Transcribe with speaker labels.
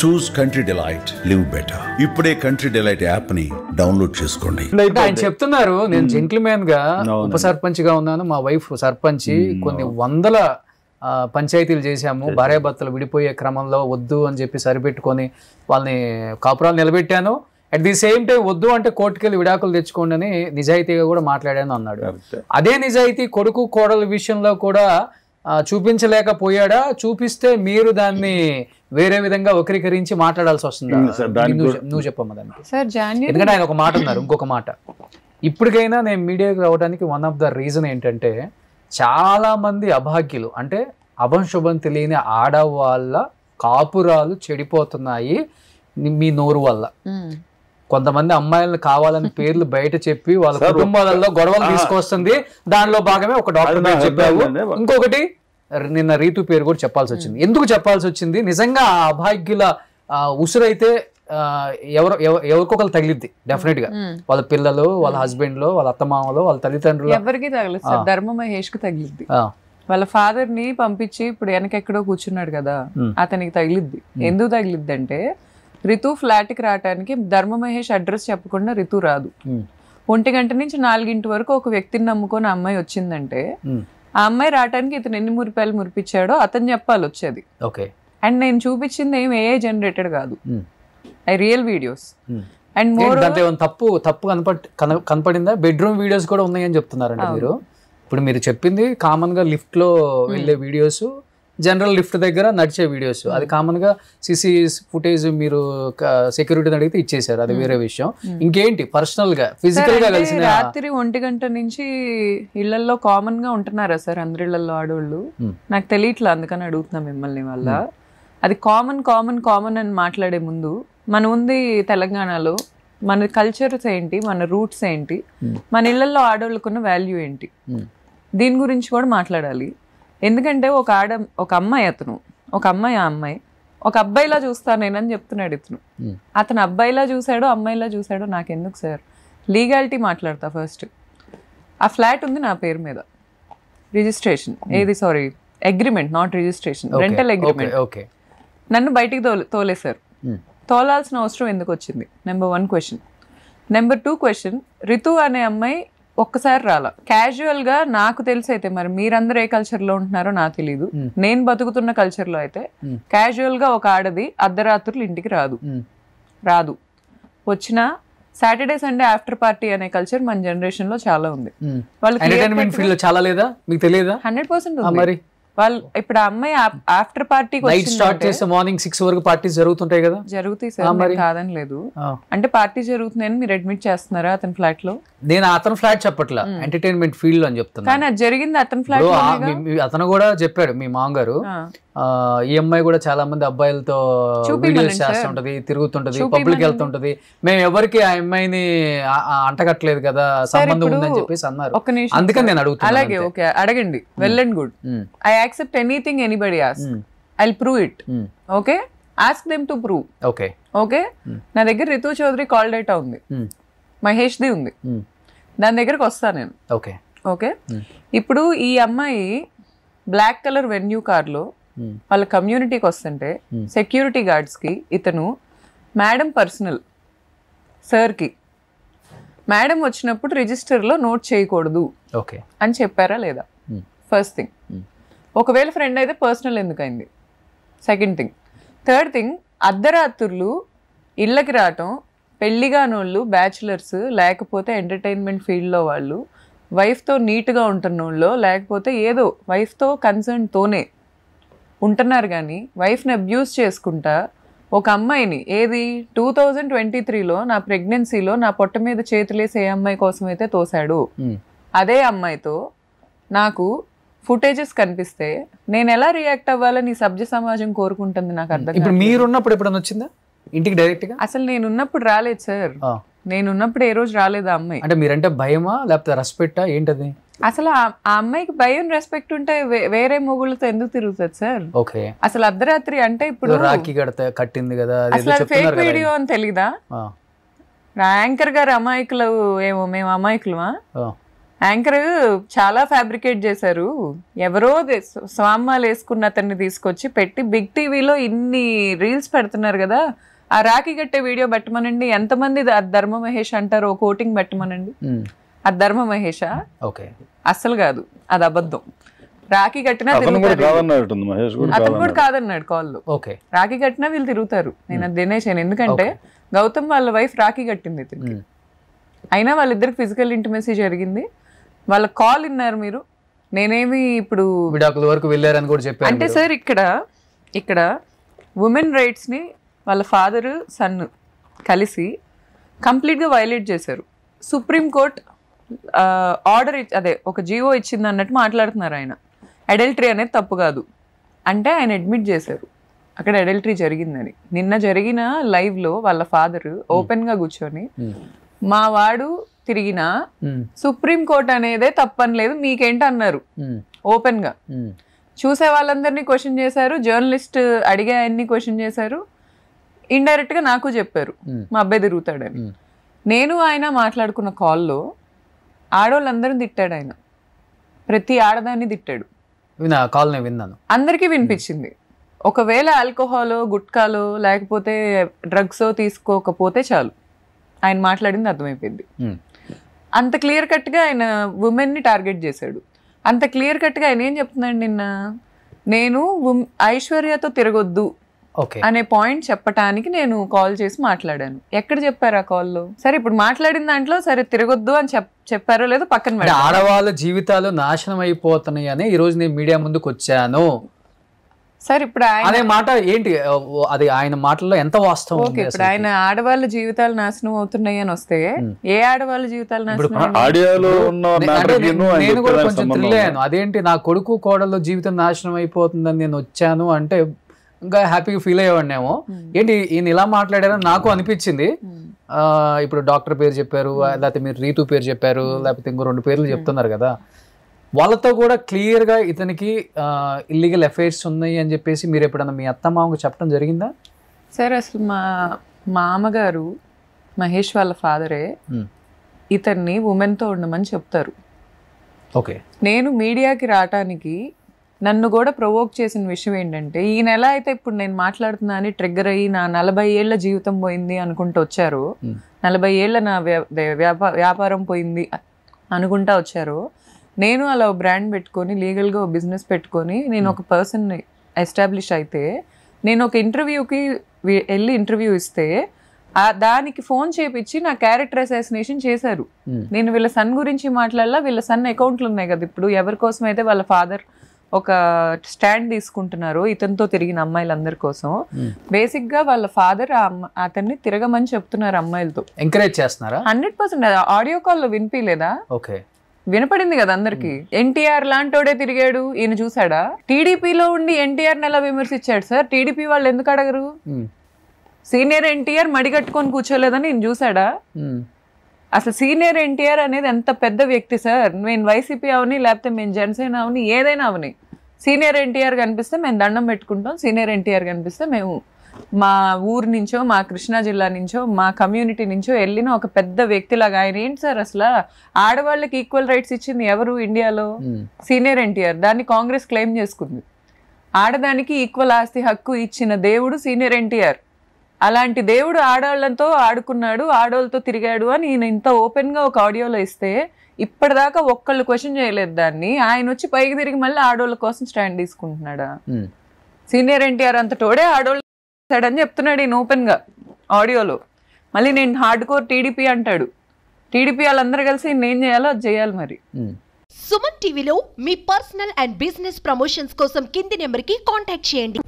Speaker 1: చూస్ country delight, live better. ఇప్పుడే country delight app ని download చేసుకోండి.
Speaker 2: ఆయన చెప్తున్నారు, నేను జెంటిల్మెన్ గా ఉప సర్పంచ్ గా ఉన్నాను, మా వైఫ్ సర్పంచ్, కొన్ని వందల పంచాయతీలు చేశాము, భార్యాభర్తలు విడిపోయే క్రమంలో వద్దు అని చెప్పి సరిపెట్టుకొని వాళ్ళని కాపురాలు నిలబెట్టాను. అట్ ది సేమ్ టైం వద్దు అంటే కోర్టుకెళ్ళి విడాకులు తెచ్చుకోండి అని నిజాయితీగా కూడా మాట్లాడాను అన్నాడు. అదే నిజాయితీ కొడుకు కోడల విషయంలో కూడా చూపించలేకపోయాడా? చూపిస్తే మీరు దాన్ని వేరే విధంగా వక్రీకరించి మాట్లాడాల్సి వస్తుందా? నువ్వు చెప్పమ్మా దానికి. ఎందుకంటే ఆయన ఒక మాట ఉన్నారు, ఇంకొక మాట, ఇప్పటికైనా నేను మీడియాకి రావడానికి వన్ ఆఫ్ ద రీజన్ ఏంటంటే చాలా మంది అభాగ్యులు, అంటే అభంశుభం తెలియని ఆడవాళ్ళ కాపురాలు చెడిపోతున్నాయి మీ నోరు వల్ల. కొంతమంది అమ్మాయిలను కావాలని పేర్లు బయట చెప్పి వాళ్ళ కుటుంబాలలో గొడవలు తీసుకొస్తుంది. దానిలో భాగమే ఒక డాక్టర్ పేరు చెప్పావు, ఇంకొకటి నిన్న రీతు పేరు కూడా చెప్పాల్సి వచ్చింది. ఎందుకు చెప్పాల్సి వచ్చింది? నిజంగా ఆ అభాగ్యుల ఉసురైతే ఎవరికొకరు తగిలిద్ది డెఫినెట్ గా. వాళ్ళ పిల్లలు, వాళ్ళ హస్బెండ్ లో, వాళ్ళ అత్తమామలో, వాళ్ళ తల్లిదండ్రులు,
Speaker 3: ఎవరికి తగిలిద్ది. ధర్మ మహేష్ కి తగిలిద్ది. వాళ్ళ ఫాదర్ ని పంపించి ఇప్పుడు వెనకెక్కడో కూర్చున్నాడు కదా, అతనికి తగిలిద్ది. ఎందుకు తగిలిద్ది అంటే రితు ఫ్లాట్ కి రావడానికి ధర్మ మహేష్ అడ్రస్ చెప్పకుండా రితు రాదు. 1 గంట నుంచి 4 గంటల వరకు ఒక వ్యక్తిని నమ్ముకొని ఆ అమ్మాయి వచ్చిందంటే ఆ అమ్మాయి రావడానికి ఇతను ఎన్ని మురిపాయలు మురిపించాడో అతను చెప్పాలి వచ్చేది. అండ్ నేను చూపించింది ఏం ఏఐ జనరేటెడ్ కాదు, I real videos. And more
Speaker 2: తప్పు కనపడిందా? బెడ్రూమ్ వీడియోస్ కూడా ఉన్నాయని చెప్తున్నారండి మీరు. ఇప్పుడు మీరు చెప్పింది కామన్ గా లిఫ్ట్ లో వెళ్ళే వీడియోస్, జనరల్ లిఫ్ట్ దగ్గర నడిచే వీడియోస్, అది కామన్ గా సిసి ఫుటేజ్ మీరు సెక్యూరిటీని అడిగితే ఇచ్చేసారు, అది వేరే విషయం. ఇంకేంటి పర్సనల్ గా ఫిజికల్ గా కలిసిన
Speaker 3: రాత్రి 1 గంట నుంచి ఇళ్లలో కామన్ గా ఉంటున్నారా సార్ అందరిళ్లలో ఆడవాళ్ళు? నాకు తెలియట్లా, అందుకని అడుగుతున్నా మిమ్మల్ని. వల్ల అది కామన్ అని మాట్లాడే ముందు మన ఉంది తెలంగాణలో మన కల్చర్స్ ఏంటి, మన రూట్స్ ఏంటి, మన ఇళ్లలో ఆడవాళ్ళకున్న వాల్యూ ఏంటి, దీని గురించి కూడా మాట్లాడాలి. ఎందుకంటే ఒక అమ్మాయి అతను, ఒక అమ్మాయి ఆ అమ్మాయి ఒక అబ్బాయిలా చూస్తాను నేనని చెప్తున్నాడు ఇతను. అతను అబ్బాయిలా చూసాడో అమ్మాయిలా చూసాడో నాకెందుకు సార్, లీగాలిటీ మాట్లాడతా ఫస్ట్. ఆ ఫ్లాట్ ఉంది నా పేరు మీద, రిజిస్ట్రేషన్ ఏది, sorry agreement, not registration, rental agreement. నన్ను బయటికి తోలేశారు. తోలాల్సిన అవసరం ఎందుకు వచ్చింది? Number 1 question. Number 2 question, Ritu అనే అమ్మాయి ఒక్కసారి రాలా. క్యాజువల్ గా నాకు తెలిసి అయితే, మరి మీరందరూ ఏ కల్చర్ లో ఉంటున్నారో నాకు తెలీదు, నేను బతుకుతున్న కల్చర్ లో అయితే క్యాజువల్ గా ఒక ఆడది అర్ధరాత్రులు ఇంటికి రాదు. వచ్చిన సాటర్డే సండే ఆఫ్టర్ పార్టీ అనే కల్చర్ మన జనరేషన్ లో చాలా ఉంది.
Speaker 2: వాళ్ళు చాలా లేదా మీకు తెలియదా?
Speaker 3: 100% మరి వాళ్ళు ఇప్పుడు ఆ అమ్మాయి ఆఫ్టర్ పార్టీ
Speaker 2: మార్నింగ్ 6 వరకు పార్టీస్ జరుగుతుంటాయి కదా?
Speaker 3: జరుగుతాయి సార్, కాదని లేదు. అంటే పార్టీ జరుగుతున్నాయని మీరు అడ్మిట్ చేస్తున్నారా అతని ఫ్లాట్ లో?
Speaker 2: నేను అతను ఫ్లాట్ చెప్పట్లా, ఎంటర్టైన్మెంట్ ఫీల్డ్ లో అని చెప్తున్నా.
Speaker 3: కానీ అది జరిగింది అతని ఫ్లాట్.
Speaker 2: అతను కూడా చెప్పాడు, మీ మామగారు, ఈ అమ్మాయి కూడా చాలా మంది అబ్బాయిలతో వీడియోస్ చేస్తుంటది, తిరుగుతుంటది, పబ్లిక్ వెళ్తుంటది, మేము ఎవరికి ఆ అమ్మాయిని అంటగట్లేదు కదా, సంబంధం ఉందని చెప్పేసి అన్నారు. అందుకని నేను అడుగుతాను.
Speaker 3: అలాగే ఓకే, అడగండి, well and good. I accept anything anybody ask, I'll prove it. Okay, ask them to prove. Okay, నా దగ్గర రితు చౌదరి కాల్ డేటా ఉంది, మహేష్ది ఉంది, దాని దగ్గరకు వస్తాను నేను. ఓకే, ఇప్పుడు ఈ అమ్మాయి బ్లాక్ కలర్ వెన్యూ కార్లో వాళ్ళ కమ్యూనిటీకి వస్తుంటే సెక్యూరిటీ గార్డ్స్ కి ఇతను మేడం పర్సనల్ సార్కి మేడం వచ్చినప్పుడు రిజిస్టర్లో నోట్ చేయకూడదు అని చెప్పారా లేదా? First thing. ఒకవేళ ఫ్రెండ్ అయితే పర్సనల్ ఎందుకైంది? Second thing. థర్డ్ థింగ్, అర్ధరాత్రులు ఇళ్ళకి రావటం, పెళ్లిగానోళ్ళు, బ్యాచులర్స్, లేకపోతే ఎంటర్టైన్మెంట్ ఫీల్డ్లో వాళ్ళు వైఫ్తో నీట్గా ఉంటున్నోళ్ళు, లేకపోతే ఏదో వైఫ్తో కన్సర్న్తోనే ఉంటున్నారు, కానీ వైఫ్ని అబ్యూస్ చేసుకుంటా ఒక అమ్మాయిని, ఏది 2023లో నా ప్రెగ్నెన్సీలో నా పొట్ట మీద చేతులేసి ఏ అమ్మాయి కోసం అయితే తోసాడు, అదే అమ్మాయితో నాకు ఫుటేజెస్ కనిపిస్తే నేను ఎలా రియాక్ట్ అవ్వాలని ఈ సభ్య సమాజం కోరుకుంటుంది నాకు అర్థం.
Speaker 2: ఇప్పుడు మీరున్నప్పుడు ఎప్పుడైనా వచ్చిందా ఇంటికి డైరెక్ట్ గా?
Speaker 3: అసలు నేనున్నప్పుడు రాలేదు సార్, నేనున్నప్పుడు ఏ రోజు రాలేదు ఆ అమ్మాయి.
Speaker 2: అంటే మీరంటే భయమా లేకపోతే రెస్పెక్టా ఏంటది?
Speaker 3: అసలు ఆ అమ్మాయికి భయం రెస్పెక్ట్ ఉంటే వేరే మొగుళ్ళతో ఎందుకు తిరుగుతుంది సార్? అసలు అర్ధరాత్రి అంటే ఇప్పుడు
Speaker 2: రాఖీ కట్టింది కదా,
Speaker 3: అసలు ఫేక్ వీడియో అని తెలీదా? యాంకర్ గారు అమాయకులు ఏమో మేము అమాయకులమా? యాంకర్ చాలా ఫ్యాబ్రికేట్ చేశారు, ఎవరో స్వామ్మాలు వేసుకున్న అతన్ని తీసుకొచ్చి పెట్టి బిగ్ టీవీలో ఇన్ని రీల్స్ పెడుతున్నారు కదా, ఆ రాఖీ కట్టే వీడియో పెట్టమనండి, ఎంతమంది ధర్మ మహేష్ అంటారు, ఓ కోటింగ్ పెట్టమనండి. అది ధర్మ మహేషా? అస్సలు కాదు, అది అబద్ధం. రాఖీ కట్టినా అతను కూడా కాదన్నాడు కాల్లో. రాఖీ కట్టినా వీళ్ళు తిరుగుతారు, నేను అది తినేసాను. ఎందుకంటే గౌతమ్ వాళ్ళ వైఫ్ రాఖీ కట్టింది ఇతనికి, అయినా వాళ్ళిద్దరికి ఫిజికల్ ఇంటిమసీ జరిగింది. వాళ్ళ కాల్ విన్నారు మీరు. నేనేమి ఇప్పుడు
Speaker 2: వరకు వెళ్ళారని కూడా చెప్పాను.
Speaker 3: అంటే సార్ ఇక్కడ ఉమెన్ రైట్స్ ని వాళ్ళ ఫాదర్ సన్ కలిసి కంప్లీట్ గా వైలేట్ చేశారు. సుప్రీంకోర్టు ఆర్డర్ అదే ఒక జీవో ఇచ్చింది అన్నట్టు మాట్లాడుతున్నారు. ఆయన అడల్టరీ అనేది తప్పు కాదు అంటే ఆయన అడ్మిట్ చేశారు అక్కడ అడల్టరీ జరిగిందని. నిన్న జరిగిన లైవ్ లో వాళ్ళ ఫాదర్ ఓపెన్ గా కూర్చొని మా వాడు తిరిగినా సుప్రీంకోర్టు అనేదే తప్పని లేదు మీకేంటి అన్నారు ఓపెన్ గా. చూసే వాళ్ళందరినీ క్వశ్చన్ చేశారు, జర్నలిస్ట్ అడిగే ఆయన్ని క్వశ్చన్ చేశారు, ఇండైరెక్ట్ గా నాకు చెప్పారు మా అబ్బాయి తిరుగుతాడని. నేను ఆయన మాట్లాడుకున్న కాల్లో ఆడవాళ్ళందరిని తిట్టాడు ఆయన, ప్రతి ఆడదాన్ని తిట్టాడు.
Speaker 2: విన్నాను,
Speaker 3: అందరికీ వినిపించింది. ఒకవేళ ఆల్కహాలో గుట్కాలో లేకపోతే డ్రగ్స్ తీసుకోకపోతే చాలు ఆయన మాట్లాడింది అర్థమైపోయింది. అంత క్లియర్ కట్ గా ఆయన ఉమెన్ ని టార్గెట్ చేశాడు. అంత క్లియర్ కట్ గా ఆయన ఏం చెప్తున్నాడు, నిన్న నేను ఐశ్వర్యతో తిరగొద్దు అనే పాయింట్ చెప్పటానికి నేను కాల్ చేసి మాట్లాడాను. ఎక్కడ చెప్పారు ఆ కాల్లో? సరే ఇప్పుడు మాట్లాడిన దాంట్లో సరే తిరగొద్దు అని చెప్పారో లేదో పక్కన.
Speaker 2: ఆడవాళ్ళ జీవితాలు నాశనం అయిపోతున్నాయి అని ఈ రోజు నేను మీడియా ముందుకు వచ్చాను
Speaker 3: సార్. ఇప్పుడు
Speaker 2: అనే మాట ఏంటి, అది ఆయన మాటల్లో ఎంత వాస్తవం?
Speaker 3: ఇప్పుడు ఆయన ఆడవాళ్ళ జీవితాలు నాశనం అవుతున్నాయి అని వస్తే ఏ ఆడవాళ్ళ జీవితాలు నాశనం?
Speaker 2: నేను కూడా కొంచెం థ్రిల్ అయ్యాను. అదేంటి నా కొడుకు కోడల్లో జీవితం నాశనం అయిపోతుందని నేను వచ్చాను అంటే ఇంకా హ్యాపీగా ఫీల్ అయ్యేవాడినేమో. ఏంటి ఈయన ఇలా మాట్లాడారని నాకు అనిపించింది. ఇప్పుడు డాక్టర్ పేరు చెప్పారు, లేకపోతే మీరు రీతు పేరు చెప్పారు, లేకపోతే ఇంకో 2 పేర్లు చెప్తున్నారు కదా, వాళ్ళతో కూడా క్లియర్ గా ఇతనికి ఇల్లీగల్ అఫైర్స్ ఉన్నాయి అని చెప్పేసి మీరు ఎప్పుడన్నా మీ అత్త మామకు చెప్పడం జరిగిందా?
Speaker 3: సార్ అసలు మా మామగారు మహేష్ వాళ్ళ ఫాదరే ఇతన్ని ఉమెన్తో ఉండమని చెప్తారు. నేను మీడియాకి రావటానికి నన్ను కూడా ప్రొవోక్ చేసిన విషయం ఏంటంటే, ఈయన ఎలా అయితే ఇప్పుడు నేను మాట్లాడుతున్నా అని ట్రిగ్గర్ అయ్యి నా 40 ఏళ్ల జీవితం పోయింది అనుకుంటూ వచ్చారో, 40 ఏళ్ల నా వ్యాపారం పోయింది అనుకుంటా వచ్చారో, నేను అలా బ్రాండ్ పెట్టుకొని లీగల్గా బిజినెస్ పెట్టుకొని నేను ఒక పర్సన్ ఎస్టాబ్లిష్ అయితే, నేను ఒక ఇంటర్వ్యూకి వెళ్ళి ఇంటర్వ్యూ ఇస్తే దానికి ఫోన్ చేపించి నా క్యారెక్టర్ అసాసినేషన్ చేశారు. నేను వీళ్ళ సన్ గురించి మాట్లాడాలా, వీళ్ళ సన్ అకౌంట్లు ఉన్నాయి కదా ఇప్పుడు, ఎవరి కోసం అయితే వాళ్ళ ఫాదర్ ఒక స్టాండ్ తీసుకుంటున్నారు ఇతనితో తిరిగిన అమ్మాయిలందరి కోసం, బేసిక్ గా వాళ్ళ ఫాదర్ అతన్ని తిరగమని చెప్తున్నారు అమ్మాయిలతో.
Speaker 2: ఎంకరేజ్ చేస్తున్నారా?
Speaker 3: 100%. ఆడియో కాల్లో వినిపించలేదా? వినపడింది కదా అందరికి. ఎన్టీఆర్ లాంటోడే తిరిగాడు, ఈయన చూసాడా? టీడీపీలో ఉండి ఎన్టీఆర్ ఎలా విమర్శించాడు సార్? టీడీపీ వాళ్ళు ఎందుకు అడగరు? సీనియర్ ఎన్టీఆర్ మడిగట్టుకొని కూర్చోలేదని ఈయన చూసాడా? అసలు సీనియర్ ఎన్టీఆర్ అనేది ఎంత పెద్ద వ్యక్తి సార్. మేము వైసీపీ అవని లేకపోతే మేము జనసేన అవని ఏదైనా అవని, సీనియర్ ఎన్టీఆర్ కనిపిస్తే మేము దండం పెట్టుకుంటాం, సీనియర్ ఎన్టీఆర్ కనిపిస్తే మేము మా ఊరు నుంచో మా కృష్ణా జిల్లా నుంచో మా కమ్యూనిటీ నుంచో వెళ్ళిన ఒక పెద్ద వ్యక్తిలాగా. ఆయన ఏంటి సార్ అసలు ఆడవాళ్ళకి ఈక్వల్ రైట్స్ ఇచ్చింది ఎవరు ఇండియాలో? సీనియర్ ఎన్టీఆర్. దాన్ని కాంగ్రెస్ క్లెయిమ్ చేసుకుంది. ఆడదానికి ఈక్వల్ ఆస్తి హక్కు ఇచ్చిన దేవుడు సీనియర్ ఎన్టీఆర్. అలాంటి దేవుడు ఆడవాళ్ళతో ఆడుకున్నాడు, ఆడవాళ్ళతో తిరిగాడు అని ఈయన ఇంత ఓపెన్ గా ఒక ఆడియోలో ఇస్తే ఇప్పటిదాకా ఒక్కళ్ళు క్వశ్చన్ చేయలేదు దాన్ని. ఆయన వచ్చి పైకి తిరిగి మళ్ళీ ఆడవాళ్ళ కోసం స్టాండ్ తీసుకుంటున్నాడా? సీనియర్ ఎన్టీఆర్ అంత తోడే ఆడవాళ్ళు అని చెప్తున్నాడు ఈయన ఓపెన్ గా ఆడియోలో. మళ్ళీ నేను హార్డ్ కోర్ టీడీపీ అంటాడు. టీడీపీ వాళ్ళందరూ కలిసి ఏం చేయాలో అది చేయాలి మరి.
Speaker 4: సుమన్ టీవీలో మీ పర్సనల్ అండ్ బిజినెస్ ప్రమోషన్స్ కోసం కింది నెంబర్కి కాంటాక్ట్ చేయండి.